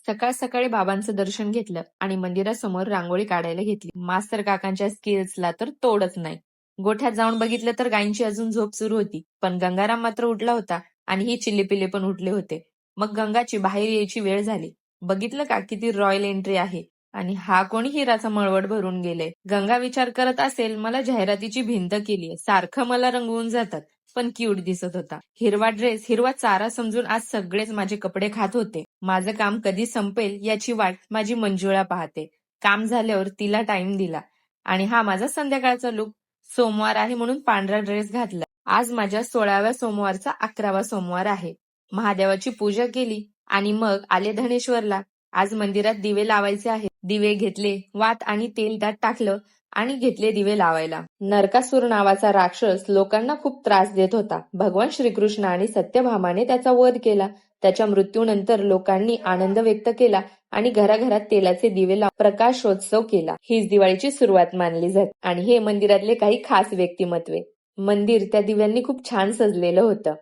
सकाळ सकाळी बाबांचं दर्शन घेतलं आणि मंदिरासमोर रांगोळी काढायला घेतली. मास्तर काकांच्या स्किल्सला तर तोडच नाही. गोठ्यात जाऊन बघितलं तर गायींची अजून झोप सुरू होती, पण गंगाराम मात्र उठला होता आणि ही चिल्लीपिल्ली पण उठले होते. मग गंगाची बाहेर यायची वेळ झाली. बघितलं का किती रॉयल एंट्री आहे, आणि हा कोणी हिराचा मळवट भरून गेले. गंगा विचार करत असेल, मला जाहिरातीची भिंत केलीये, सारखं मला रंगवून जातात. पण क्यूट दिसत होता. हिरवा ड्रेस, हिरवा चारा समजून आज सगळेच माझे कपडे खात होते. माझं काम कधी संपेल याची वाट माझी मंजुळा पाहते. काम झाल्यावर तिला टाइम दिला आणि हा माझा संध्याकाळचा लुक. सोमवार आहे म्हणून पांढरा ड्रेस घातला. आज माझ्या 16व्या सोमवारचा 11वा सोमवार आहे. महादेवाची पूजा केली आणि मग आले धनेश्वरला. आज मंदिरात दिवे लावायचे आहेत. दिवे घेतले, वात आणि तेल त्यात टाकलं आणि घेतले दिवे लावायला. नरकासूर नावाचा राक्षस लोकांना खूप त्रास देत होता. भगवान श्रीकृष्ण आणि सत्यभामाने त्याचा वध केला. त्याच्या मृत्यूनंतर लोकांनी आनंद व्यक्त केला आणि घराघरात तेलाचे दिवे लावून प्रकाशोत्सव केला. हीच दिवाळीची सुरुवात मानली जाते. आणि हे मंदिरातले काही खास व्यक्तिमत्वे. मंदिर त्या दिव्यांनी खूप छान सजलेलं होतं.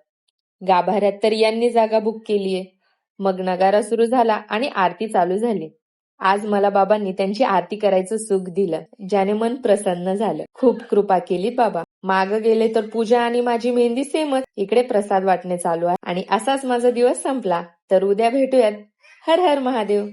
गाभाऱ्यात तर यांनी जागा बुक केलीये. मग नगारा सुरू झाला आणि आरती चालू झाली. आज मला बाबांनी त्यांची आरती करायचं सुख दिलं, ज्याने मन प्रसन्न झालं. खूप कृपा केली बाबा. माग गेले तर पूजा आणि माझी मेहंदी सेमच. इकडे प्रसाद वाटणे चालू आहे आणि असाच माझा दिवस संपला. तर उद्या भेटूयात. हर हर महादेव.